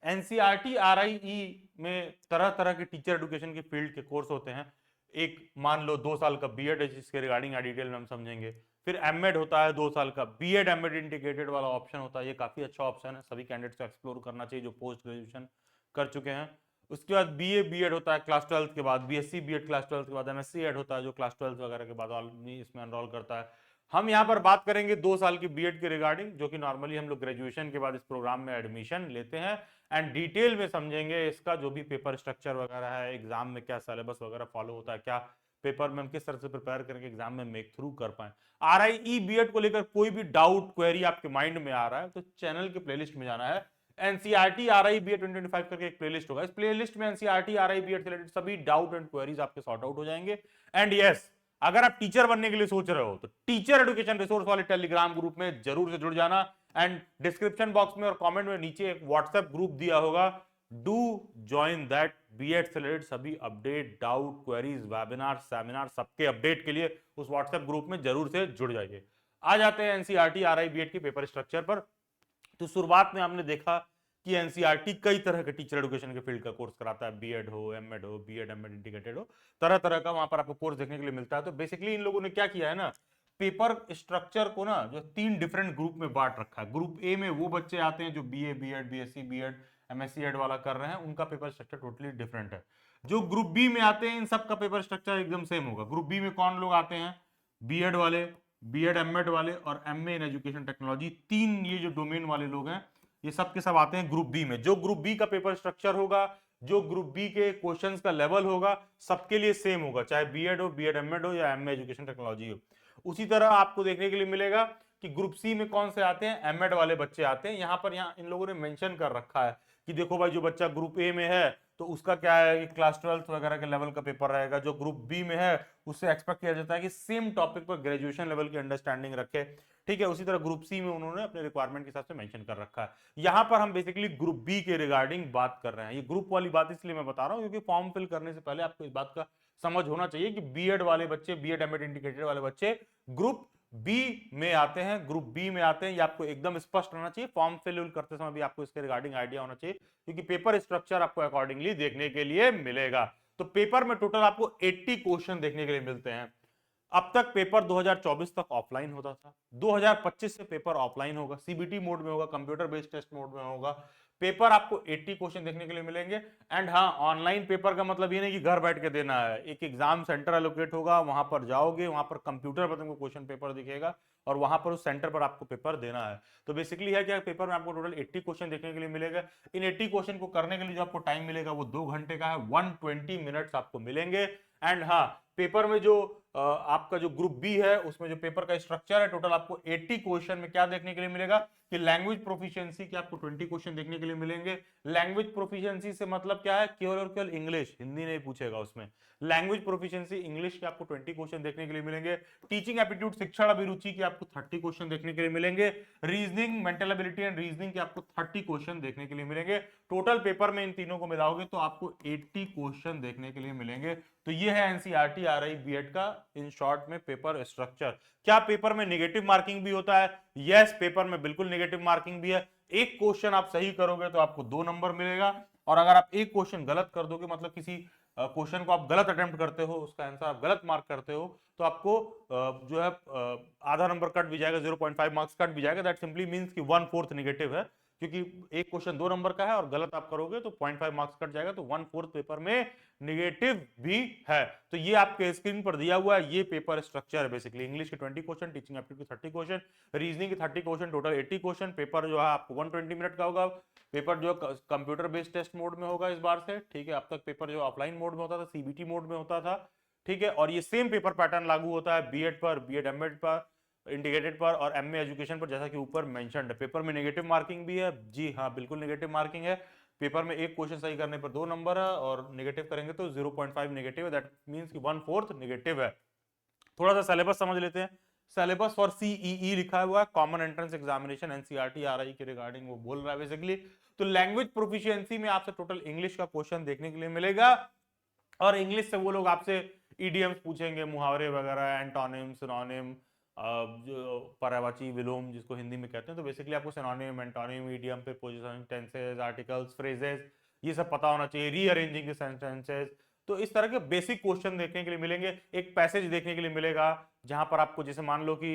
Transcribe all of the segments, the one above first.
NCERT RIE में तरह तरह के टीचर एजुकेशन के फील्ड के कोर्स होते हैं। एक मान लो 2 साल का बीएड है जिसके रिगार्डिंग डिटेल में हम समझेंगे। फिर एमएड होता है 2 साल का, बीएड एमएड इंटीग्रेटेड वाला ऑप्शन होता है। ये काफी अच्छा ऑप्शन है, सभी कैंडिडेट्स को एक्सप्लोर करना चाहिए जो पोस्ट ग्रेजुएशन कर चुके हैं। उसके बाद बीए बीएड होता है क्लास 12 के बाद, बीएससी बीएड क्लास 12 के बाद, एमएससी एड होता है जो क्लास 12 वगैरह के बाद इसमें एनरोल करता है। हम यहाँ पर बात करेंगे 2 साल की बीएड के रिगार्डिंग, जो कि नॉर्मली हम लोग ग्रेजुएशन के बाद इस प्रोग्राम में एडमिशन लेते हैं। एंड डिटेल में समझेंगे इसका जो भी पेपर स्ट्रक्चर वगैरह है, एग्जाम में क्या सिलेबस वगैरह फॉलो होता है, क्या पेपर में हम किस तरह से प्रिपेयर करके एग्जाम में मेक थ्रू कर पाए। आरआईई बीएड को लेकर कोई भी डाउट क्वेरी आपके माइंड में आ रहा है तो चैनल के प्लेलिस्ट में जाना है। एनसीईआरटी आरआई बीएड 2025 करके एक प्लेलिस्ट होगा, इस प्लेलिस्ट में एनसीईआरटी आरआई बीएड से रिलेटेड सभी डाउट एंड क्वेरीज आपके सॉर्ट आउट हो जाएंगे। एंड यस, अगर आप टीचर बनने के लिए सोच रहे हो तो टीचर एजुकेशन रिसोर्स वाले टेलीग्राम ग्रुप में जरूर से जुड़ जाना। एंड डिस्क्रिप्शन बॉक्स में और कमेंट में नीचे एक व्हाट्सएप ग्रुप दिया होगा, डू ज्वाइन दैट। बीएड से रिलेटेड सभी update, doubt, queries, webinar, seminar सबके अपडेट के लिए उस व्हाट्सएप ग्रुप में जरूर से जुड़ जाइए। आ जाते हैं एनसीईआरटी आरआई बीएड के पेपर स्ट्रक्चर पर। तो शुरुआत में हमने देखा कि एनसीईआरटी कई तरह के टीचर एजुकेशन के फील्ड का कोर्स कराता है, बीएड हो, एमएड हो, बीएड एमएड इंटीग्रेटेड हो, तरह तरह का वहां पर आपको कोर्स देखने के लिए मिलता है। तो बेसिकली इन लोगों ने क्या किया है ना, पेपर स्ट्रक्चर को ना जो 3 डिफरेंट ग्रुप में बांट रखा है। ग्रुप ए में वो बच्चे आते हैं जो BA BEd BSc BEd MSc Ed वाला कर रहे हैं, उनका पेपर स्ट्रक्चर टोटली डिफरेंट है। जो ग्रुप बी में आते हैं इन सबका पेपर स्ट्रक्चर एकदम सेम होगा। ग्रुप बी में कौन लोग आते हैं, बीएड वाले, बीएड एमएड वाले और एमए इन एजुकेशन टेक्नोलॉजी, 3 ये जो डोमेन वाले लोग हैं ये सब के सब आते हैं ग्रुप बी में। जो ग्रुप बी का पेपर स्ट्रक्चर होगा, जो ग्रुप बी के क्वेश्चंस का लेवल होगा, सबके लिए सेम होगा, चाहे बीएड हो, बीएड एमएड हो या एमए एजुकेशन टेक्नोलॉजी हो। उसी तरह आपको देखने के लिए मिलेगा कि ग्रुप सी में कौन से आते हैं, एमएड वाले बच्चे आते हैं। यहाँ इन लोगों ने मेंशन कर रखा है कि देखो भाई जो बच्चा ग्रुप ए में है तो उसका क्या है कि क्लास 12 वगैरह के लेवल का पेपर रहेगा। जो ग्रुप बी में है उससे एक्सपेक्ट किया जाता है कि सेम टॉपिक पर ग्रेजुएशन लेवल की अंडरस्टैंडिंग रखे, ठीक है। उसी तरह ग्रुप सी में उन्होंने अपने रिक्वायरमेंट के हिसाब से मेंशन कर रखा है। यहां पर हम बेसिकली ग्रुप बी के रिगार्डिंग बात कर रहे हैं। ये ग्रुप वाली बात इसलिए मैं बता रहा हूं क्योंकि फॉर्म फिल करने से पहले आपको इस बात का समझ होना चाहिए कि बीएड वाले बच्चे, बीएड एमएड इंटीग्रेटेड वाले बच्चे ग्रुप बी में आते हैं, ग्रुप बी में आते हैं। ये आपको एकदम स्पष्ट रहना चाहिए। फॉर्म फिल करते समय भी आपको इसके रिगार्डिंग आइडिया होना चाहिए क्योंकि पेपर स्ट्रक्चर आपको अकॉर्डिंगली देखने के लिए मिलेगा। तो पेपर में टोटल आपको 80 क्वेश्चन देखने के लिए मिलते हैं। अब तक पेपर 2024 तक ऑफलाइन होता था, 2025 से पेपर ऑफलाइन होगा, सीबीटी मोड में होगा, कंप्यूटर बेस्ड टेस्ट मोड में होगा। पेपर आपको 80 क्वेश्चन देखने के लिए मिलेंगे। एंड हाँ, ऑनलाइन पेपर का मतलब ये नहीं कि घर बैठ के देना है। एक एग्जाम सेंटर एलोकेट होगा, वहां पर जाओगे, वहां पर कंप्यूटर पर तुमको क्वेश्चन पेपर दिखेगा और वहां पर उस सेंटर पर आपको पेपर देना है। तो बेसिकली है क्या, पेपर में आपको टोटल 80 क्वेश्चन देखने के लिए मिलेगा। इन 80 क्वेश्चन को करने के लिए जो आपको टाइम मिलेगा वो 2 घंटे का है, 120 मिनट्स आपको मिलेंगे। एंड हाँ, पेपर में जो आपका जो ग्रुप बी है उसमें जो पेपर का स्ट्रक्चर है, टोटल आपको 80 क्वेश्चन में क्या देखने के लिए मिलेगा कि लैंग्वेज प्रोफिशिएंसी के आपको 20 क्वेश्चन देखने के लिए मिलेंगे। लैंग्वेज प्रोफिशिएंसी से मतलब क्या है, केवल और केवल इंग्लिश, हिंदी नहीं पूछेगा उसमें। लैंग्वेज प्रोफिशिएंसी इंग्लिश के आपको 20 क्वेश्चन देखने के लिए मिलेंगे। टीचिंग एप्टीट्यूड, शिक्षण अभिरुचि के आपको 30 क्वेश्चन देखने के लिए मिलेंगे। Reasoning, mental ability and reasoning के आपको 30 क्वेश्चन देखने के लिए मिलेंगे। टोटल पेपर में इन तीनों को मिलाओगे तो आपको 80 क्वेश्चन देखने के लिए मिलेंगे। तो ये है एनसीईआरटी आरआई बीएड का इन शॉर्ट में पेपर स्ट्रक्चर। क्या पेपर में नेगेटिव मार्किंग भी होता है? यस, पेपर में बिल्कुल नेगेटिव मार्किंग भी है। एक क्वेश्चन आप सही करोगे तो आपको 2 नंबर मिलेगा, और अगर आप एक क्वेश्चन गलत कर दोगे, मतलब किसी क्वेश्चन को आप गलत अटेम्प्ट करते हो, उसका आंसर आप गलत मार्क करते हो, तो आपको जो है आधा नंबर कट भी जाएगा, 0.5 मार्क्स कट भी जाएगा। दैट सिंपली मींस कि 1/4 नेगेटिव है, क्योंकि एक क्वेश्चन 2 नंबर का है और गलत आप करोगे तो 0.5 मार्क्स कट जाएगा, तो 1/4 पेपर में नेगेटिव भी है। तो ये आपके स्क्रीन पर दिया हुआ है, ये पेपर स्ट्रक्चर है बेसिकली। इंग्लिश के 20 question, teaching aptitude 30 question, reasoning के 30 क्वेश्चन, टोटल 80 क्वेश्चन। पेपर जो है आपको 120 मिनट का होगा। पेपर जो कंप्यूटर बेस्ड टेस्ट मोड में होगा इस बार से, ठीक है। अब तक पेपर जो ऑफलाइन मोड में होता था, सीबीटी मोड में होता था, ठीक है। और ये सेम पेपर पैटर्न लागू होता है बीएड पर, बीएड एमएड पर, इंटीग्रेटेड पर और एमए एजुकेशन पर, जैसा कि ऊपर मेंशन्ड है। पेपर में नेगेटिव मार्किंग भी है, जी हाँ बिल्कुल नेगेटिव मार्किंग है। पेपर में एक क्वेश्चन सही करने पर 2 नंबर है और नेगेटिव करेंगे तो 0.5 नेगेटिव है। दैट मींस कि 1/4 नेगेटिव है। थोड़ा सा सिलेबस समझ लेते हैं। सिलेबस फॉर सीईई लिखा हुआ है, common entrance examination, NCERT RI के रिगार्डिंग वो बोल रहा है बेसिकली। तो लैंग्वेज प्रोफिशिएंसी में आपसे टोटल इंग्लिश का क्वेश्चन देखने के लिए मिलेगा, और इंग्लिश से वो लोग आपसे ईडीएम्स पूछेंगे, मुहावरे वगैरह, एंटोनिम, सिनोनिम, जो पर्यायवाची विलोम जिसको हिंदी में कहते हैं, तो बेसिकली आपको synonym, antonym, idiom, preposition, tenses, articles, phrases, ये सब पता होना चाहिए, रीअरेंजिंग सेंटेंसेस। तो इस तरह के बेसिक क्वेश्चन देखने के लिए मिलेंगे। एक पैसेज देखने के लिए मिलेगा जहां पर आपको, जैसे मान लो कि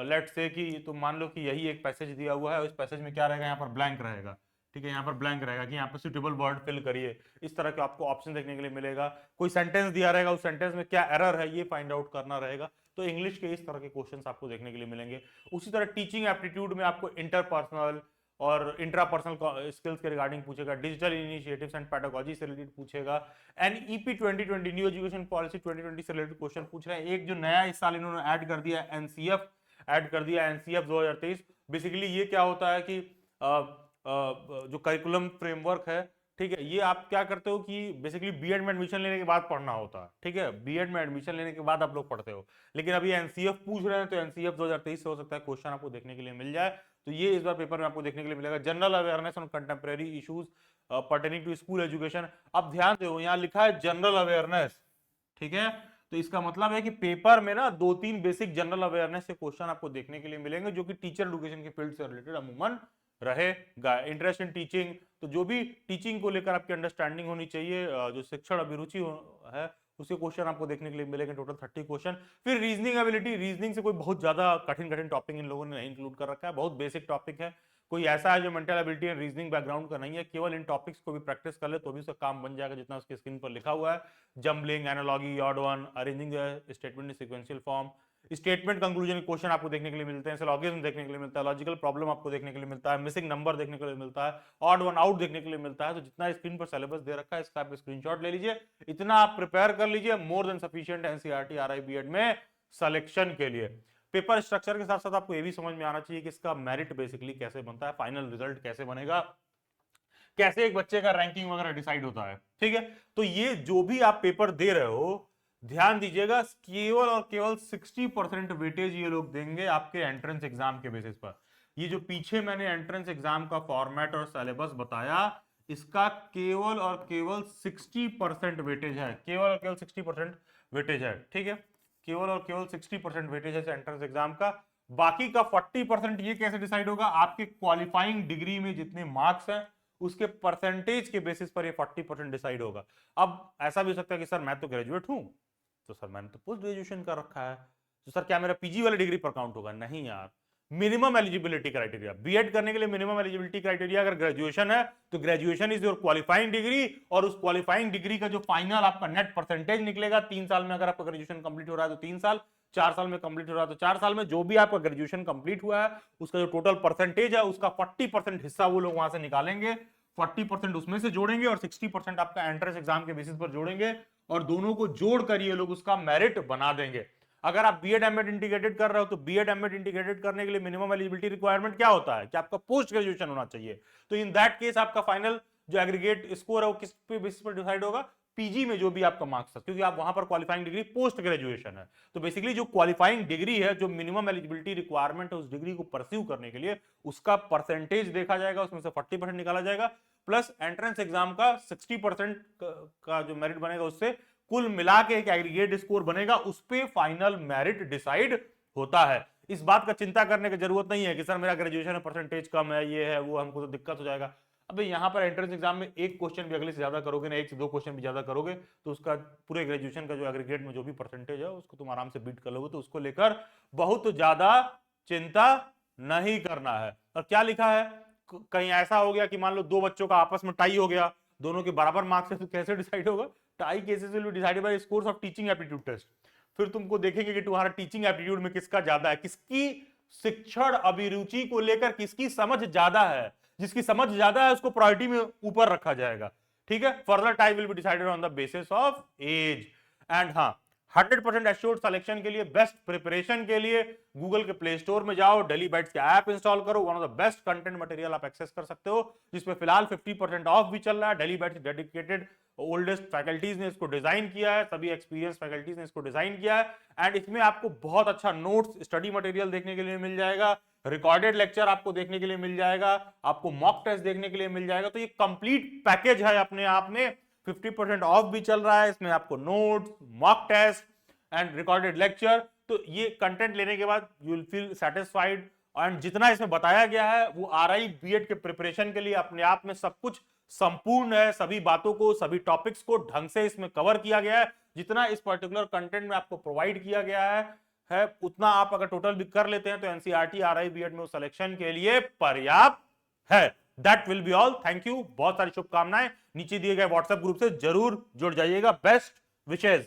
लेट से कि तो मान लो कि यही एक पैसेज दिया हुआ है, उस पैसेज में क्या रहेगा, यहाँ पर ब्लैंक रहेगा, ठीक है, यहाँ पर ब्लैंक रहेगा कि यहाँ पर सुटेबल वर्ड फिल करिए। इस तरह के आपको ऑप्शन देखने के लिए मिलेगा। कोई सेंटेंस दिया रहेगा, उस सेंटेंस में क्या एरर है ये फाइंड आउट करना रहेगा। तो इंग्लिश के इस तरह के क्वेश्चंस आपको देखने के लिए मिलेंगे। उसी तरह टीचिंग एप्टीट्यूड में आपको इंटरपर्सनल और इंट्रापर्सनल स्किल्स के रिगार्डिंग पूछेगा, डिजिटल इनिशिएटिव्स एंड पेडागोजी से रिलेटेड पूछेगा, एनईपी 2020 न्यू एजुकेशन पॉलिसी 2020 से रिलेटेड क्वेश्चन पूछ रहे हैं। एक जो नया इस साल इन्होंने ऐड कर दिया एनसीएफ, ऐड कर दिया एनसीएफ 2023। बेसिकली ये क्या होता है कि जो करिकुलम फ्रेमवर्क है, ठीक है, ये आप क्या करते हो कि बेसिकली बीएड में एडमिशन लेने के बाद पढ़ना होता है, ठीक है, बीएड में एडमिशन लेने के बाद आप लोग पढ़ते हो, लेकिन अभी एनसीएफ पूछ रहे हैं तो एनसीएफ 2023 से हो सकता है क्वेश्चन आपको देखने के लिए मिल जाए। तो ये इस बार पेपर में आपको देखने के लिए मिलेगा। General awareness on contemporary issues pertaining to school education. अब ध्यान दो, यहाँ लिखा है जनरल अवेयरनेस, ठीक है, तो इसका मतलब है कि पेपर में ना 2-3 बेसिक जनरल अवेयरनेस से क्वेश्चन आपको देखने के लिए मिलेंगे, जो कि टीचर एजुकेशन के फील्ड से रिलेटेड अमूमन रहेगा। इंटरेस्ट इन टीचिंग, तो जो भी टीचिंग को लेकर आपकी अंडरस्टैंडिंग होनी चाहिए, जो शिक्षण अभिरुचि है, उसके क्वेश्चन आपको देखने के लिए मिलेंगे, टोटल 30 क्वेश्चन। फिर रीजनिंग एबिलिटी, रीजनिंग से कोई बहुत ज्यादा कठिन टॉपिक इन लोगों ने नहीं इंक्लूड कर रखा है, बहुत बेसिक टॉपिक है। कोई ऐसा है जो mental ability and reasoning background का नहीं है, केवल इन टॉपिक्स को भी प्रैक्टिस कर ले तो भी उसका काम बन जाएगा, जितना उसकी स्क्रीन पर लिखा हुआ है। Jumbling, analogy, odd one, arranging the statement in sequential form, statement conclusion question आपको देखने के लिए मिलते हैं, सिलोगिज्म देखने के लिए मिलता है, लॉजिकल प्रॉब्लम आपको देखने के लिए मिलता है, मिसिंग नंबर देखने के लिए मिलता है, ऑड वन आउट देखने के लिए मिलता है। तो जितना स्क्रीन पर सिलेबस दे रखा है इसका आप स्क्रीनशॉट ले लीजिए, इतना आप प्रिपेयर कर लीजिए, more than sufficient NCERT RI BEd में सिलेक्शन के लिए। पेपर स्ट्रक्चर के साथ साथ आपको ये भी समझ में आना चाहिए कि इसका मेरिट बेसिकली कैसे बनता है, फाइनल रिजल्ट कैसे बनेगा, कैसे एक बच्चे का रैंकिंग वगैरह डिसाइड होता है, ठीक है। तो ये जो भी आप पेपर दे रहे हो, ध्यान दीजिएगा, केवल और केवल 60% वेटेज ये लोग देंगे आपके एंट्रेंस एग्जाम के बेसिस पर। ये जो पीछे मैंने एंट्रेंस एग्जाम का फॉर्मेट और सिलेबस बताया, इसका केवल और केवल 60% वेटेज है, केवल और केवल 60% वेटेज है, ठीक है, केवल और केवल 60% वेटेज है एंट्रेंस एग्जाम का। बाकी का 40% ये कैसे डिसाइड होगा, आपके क्वालिफाइंग डिग्री में जितने मार्क्स हैं उसके परसेंटेज के बेसिस पर ये 40% डिसाइड होगा। अब ऐसा भी हो सकता है कि सर मैं तो ग्रेजुएट हूं, तो सर मैंने तो पोस्ट ग्रेजुएशन कर रखा है, तो सर क्या मेरा पीजी वाली डिग्री पर काउंट होगा? नहीं यार, मिनिमम एलिजिबिलिटी क्राइटेरिया, बीएड करने के लिए मिनिमम एलिजिबिलिटी क्राइटेरिया अगर ग्रेजुएशन है तो graduation is your qualifying degree, और उस क्वालिफाइंग डिग्री का जो फाइनल आपका नेट परसेंटेज निकलेगा 3 साल में, अगर आपका ग्रेजुएशन कंप्लीट हो रहा है तो 3 साल, 4 साल में कंप्लीट हो रहा है तो 4 साल में, जो भी आपका ग्रेजुएशन कंप्लीट हुआ है उसका जो टोटल परसेंटेज है उसका 40% हिस्सा वो लोग वहां से निकालेंगे, 40% उसमें से जोड़ेंगे और 60% आपका एंट्रेंस एग्जाम के बेसिस पर जोड़ेंगे, और दोनों को जोड़कर ये लोग उसका मेरिट बना देंगे। अगर आप बीएड एमएड इंटीग्रेटेड कर रहे हो तो बीएड एमएड इंटीग्रेटेड करने के लिए मिनिमम एलिजिबिलिटी रिक्वायरमेंट क्या होता है कि आपका पोस्ट ग्रेजुएशन होना चाहिए। तो इन दैट केस आपका फाइनल जो एग्रीगेट स्कोर है वो किस पे बेसिस पर डिसाइड होगा, पीजी में जो भी आपका मार्क्स है, क्योंकि आप वहां पर क्वालिफाइंग डिग्री पोस्ट ग्रेजुएशन है। तो बेसिकली जो क्वालिफाइंग डिग्री है, जो मिनिमम एलिजिबिलिटी रिक्वायरमेंट है उस डिग्री को परस्यू करने के लिए, उसका परसेंटेज देखा जाएगा, उसमें से 40% निकाला जाएगा, प्लस एंट्रेंस एग्जाम का 60% का जो मेरिट बनेगा उससे कुल मिला के एक एग्रीगेट स्कोर बनेगा, उस पे फाइनल मेरिट डिसाइड होता है। इस बात का चिंता करने की जरूरत नहीं है कि सर मेरा ग्रेजुएशन में परसेंटेज कम है, ये है वो, हमको तो दिक्कत हो जाएगा। अबे यहाँ पर एंट्रेंस एग्जाम में एक क्वेश्चन भी अगले से ज्यादा करोगे ना, 1 से 2 क्वेश्चन भी ज्यादा करोगे तो उसका पूरे ग्रेजुएशन का जो एग्रीगेट में जो भी परसेंटेज है उसको तुम आराम से बीट कर लोगे। तो उसको लेकर बहुत ज्यादा चिंता नहीं करना है। और क्या लिखा है, कहीं ऐसा हो गया कि मान लो 2 बच्चों का आपस में टाई हो गया, दोनों के बराबर मार्क्स है, तो कैसे डिसाइड होगा? Tie cases will be decided by scores of teaching aptitude test. फिर तुमको देखेंगे कि तुम्हारा टीचिंग एप्टीट्यूड में किसका ज्यादा है, किसकी शिक्षण अभिरुचि को लेकर किसकी समझ ज्यादा है, जिसकी समझ ज्यादा है उसको प्रायोरिटी में ऊपर रखा जाएगा, ठीक है। Further tie will be decided on the basis of age. And हाँ, 100% एश्योर्ड सिलेक्शन के लिए, बेस्ट प्रिपरेशन के लिए गूगल के प्ले स्टोर में जाओ, डेली बाइट्स का ऐप इंस्टॉल करो, one of the best content material आप एक्सेस कर सकते हो, जिसमें फिलहाल 50% ऑफ भी चल रहा है। Daily bytes dedicated oldest faculties ने इसको डिजाइन किया है, सभी एक्सपीरियंस फैकल्टीज ने इसको डिजाइन किया है, एंड इसमें आपको बहुत अच्छा नोट्स, स्टडी मटेरियल देखने के लिए मिल जाएगा, रिकॉर्डेड लेक्चर आपको देखने के लिए मिल जाएगा, आपको मॉक टेस्ट देखने के लिए मिल जाएगा। तो ये कंप्लीट पैकेज है अपने आप में, 50% ऑफ भी चल रहा है, इसमें आपको notes, mock test and recorded lecture. तो ये कंटेंट लेने के बाद you will feel satisfied, and जितना इसमें बताया गया है वो आरआई बीएड के प्रिपरेशन के लिए अपने आप में सब कुछ संपूर्ण है। सभी बातों को, सभी टॉपिक्स को ढंग से इसमें कवर किया गया है। जितना इस पर्टिकुलर कंटेंट में आपको प्रोवाइड किया गया है उतना आप अगर टोटल भी कर लेते हैं तो एनसीईआरटी आरआई बीएड में सिलेक्शन के लिए पर्याप्त है। That will be all. Thank you, बहुत सारी शुभकामनाएं। नीचे दिए गए व्हाट्सएप ग्रुप से जरूर जुड़ जाइएगा। बेस्ट विशेष।